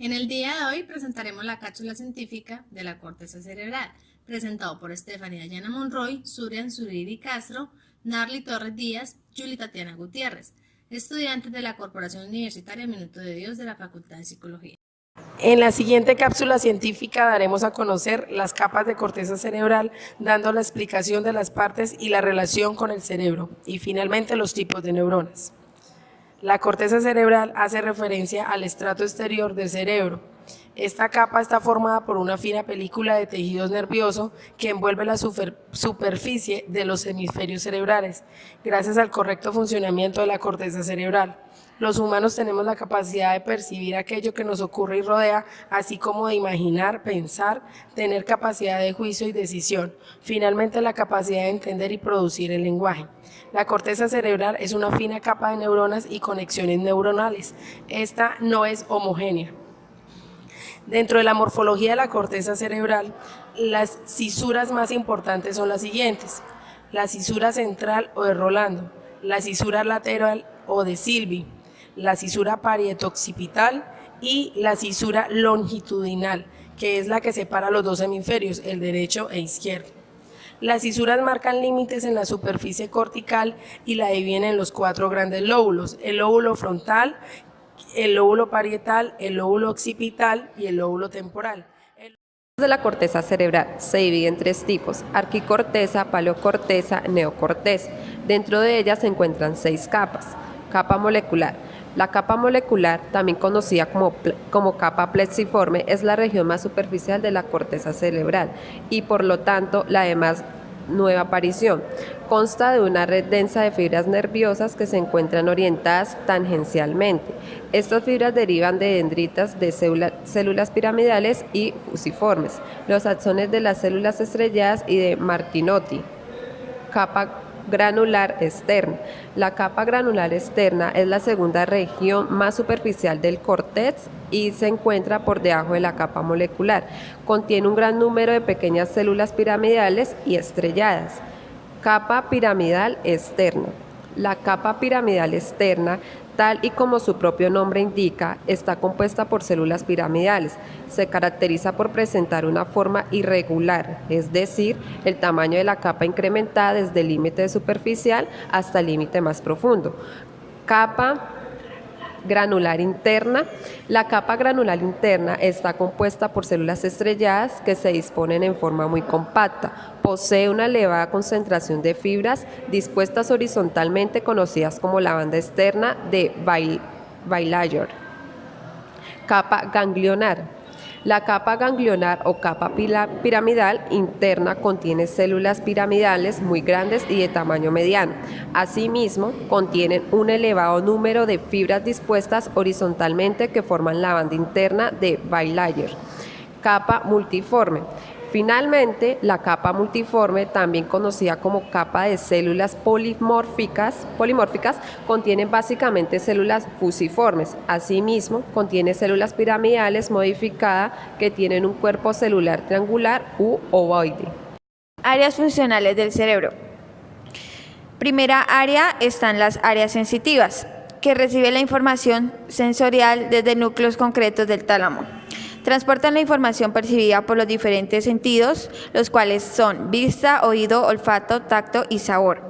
En el día de hoy presentaremos la cápsula científica de la corteza cerebral, presentado por Estefanía Yana Monroy, Surian Suriri Castro, Narly Torres Díaz, Julie Tatiana Gutiérrez, estudiantes de la Corporación Universitaria Minuto de Dios de la Facultad de Psicología. En la siguiente cápsula científica daremos a conocer las capas de corteza cerebral, dando la explicación de las partes y la relación con el cerebro, y finalmente los tipos de neuronas. La corteza cerebral hace referencia al estrato exterior del cerebro. Esta capa está formada por una fina película de tejidos nervioso que envuelve la superficie de los hemisferios cerebrales, gracias al correcto funcionamiento de la corteza cerebral. Los humanos tenemos la capacidad de percibir aquello que nos ocurre y rodea, así como de imaginar, pensar, tener capacidad de juicio y decisión. Finalmente, la capacidad de entender y producir el lenguaje. La corteza cerebral es una fina capa de neuronas y conexiones neuronales. Esta no es homogénea. Dentro de la morfología de la corteza cerebral, las cisuras más importantes son las siguientes: la cisura central o de Rolando, la cisura lateral o de Silvi, la cisura parieto-occipital y la cisura longitudinal, que es la que separa los dos hemisferios, el derecho e izquierdo. Las cisuras marcan límites en la superficie cortical y la dividen en los 4 grandes lóbulos: el lóbulo frontal, el lóbulo parietal, el lóbulo occipital y el lóbulo temporal. De la corteza cerebral se divide en 3 tipos: arquicorteza, paleocorteza, neocorteza. Dentro de ellas se encuentran 6 capas. Capa molecular. La capa molecular, también conocida como capa plexiforme, es la región más superficial de la corteza cerebral y por lo tanto la de más nueva aparición. Consta de una red densa de fibras nerviosas que se encuentran orientadas tangencialmente. Estas fibras derivan de dendritas de células piramidales y fusiformes, los axones de las células estrelladas y de Martinotti. Capa granular externa. La capa granular externa es la segunda región más superficial del córtex y se encuentra por debajo de la capa molecular. Contiene un gran número de pequeñas células piramidales y estrelladas. Capa piramidal externa. La capa piramidal externa, tal y como su propio nombre indica, está compuesta por células piramidales. Se caracteriza por presentar una forma irregular, es decir, el tamaño de la capa incrementa desde el límite superficial hasta el límite más profundo. Capa granular interna. La capa granular interna está compuesta por células estrelladas que se disponen en forma muy compacta. Posee una elevada concentración de fibras dispuestas horizontalmente, conocidas como la banda externa de Baillier. Capa ganglionar. La capa ganglionar o capa piramidal interna contiene células piramidales muy grandes y de tamaño mediano. Asimismo, contienen un elevado número de fibras dispuestas horizontalmente que forman la banda interna de Baillier. Capa multiforme. Finalmente, la capa multiforme, también conocida como capa de células polimórficas, contiene básicamente células fusiformes. Asimismo, contiene células piramidales modificadas que tienen un cuerpo celular triangular u ovoide. Áreas funcionales del cerebro. Primera área están las áreas sensitivas, que reciben la información sensorial desde núcleos concretos del tálamo. Transportan la información percibida por los diferentes sentidos, los cuales son vista, oído, olfato, tacto y sabor.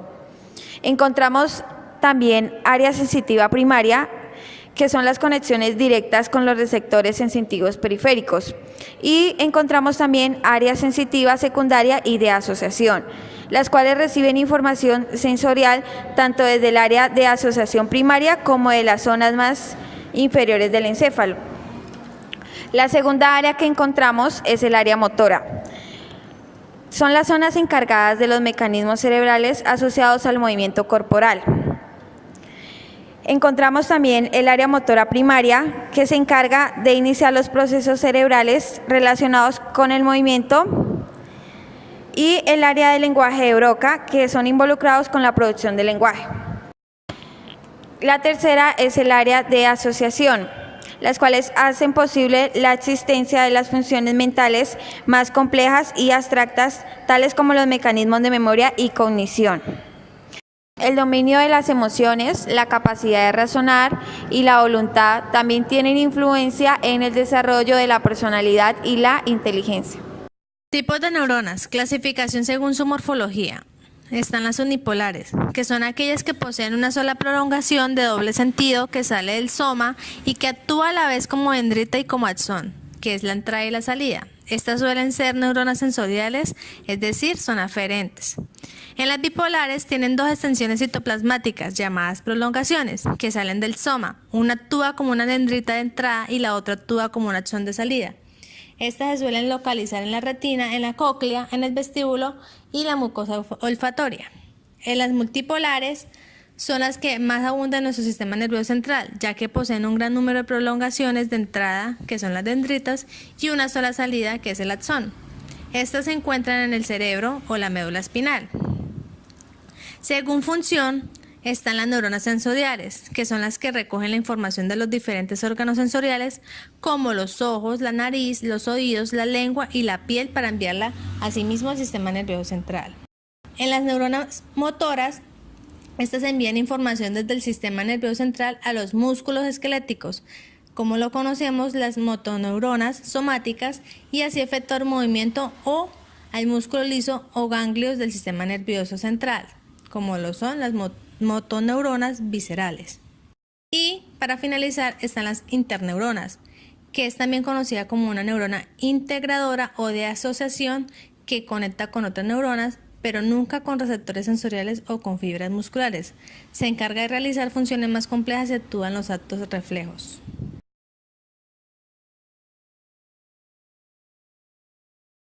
Encontramos también área sensitiva primaria, que son las conexiones directas con los receptores sensitivos periféricos. Y encontramos también área sensitiva secundaria y de asociación, las cuales reciben información sensorial tanto desde el área de asociación primaria como de las zonas más inferiores del encéfalo. La segunda área que encontramos es el área motora. Son las zonas encargadas de los mecanismos cerebrales asociados al movimiento corporal. Encontramos también el área motora primaria, que se encarga de iniciar los procesos cerebrales relacionados con el movimiento, y el área del lenguaje de Broca, que son involucrados con la producción del lenguaje. La tercera es el área de asociación, las cuales hacen posible la existencia de las funciones mentales más complejas y abstractas, tales como los mecanismos de memoria y cognición. El dominio de las emociones, la capacidad de razonar y la voluntad también tienen influencia en el desarrollo de la personalidad y la inteligencia. Tipos de neuronas, clasificación según su morfología. Están las unipolares, que son aquellas que poseen una sola prolongación de doble sentido que sale del soma y que actúa a la vez como dendrita y como axón, que es la entrada y la salida. Estas suelen ser neuronas sensoriales, es decir, son aferentes. En las bipolares tienen dos extensiones citoplasmáticas llamadas prolongaciones, que salen del soma. Una actúa como una dendrita de entrada y la otra actúa como un axón de salida. Estas se suelen localizar en la retina, en la cóclea, en el vestíbulo y la mucosa olfatoria. En las multipolares son las que más abundan en nuestro sistema nervioso central, ya que poseen un gran número de prolongaciones de entrada, que son las dendritas, y una sola salida, que es el axón. Estas se encuentran en el cerebro o la médula espinal. Según función, están las neuronas sensoriales, que son las que recogen la información de los diferentes órganos sensoriales, como los ojos, la nariz, los oídos, la lengua y la piel, para enviarla asimismo al sistema nervioso central. En las neuronas motoras, estas envían información desde el sistema nervioso central a los músculos esqueléticos, como lo conocemos las motoneuronas somáticas, y así efectuar movimiento o al músculo liso o ganglios del sistema nervioso central, como lo son las motoneuronas viscerales. Y para finalizar están las interneuronas, que es también conocida como una neurona integradora o de asociación que conecta con otras neuronas, pero nunca con receptores sensoriales o con fibras musculares. Se encarga de realizar funciones más complejas y actúa en los actos reflejos.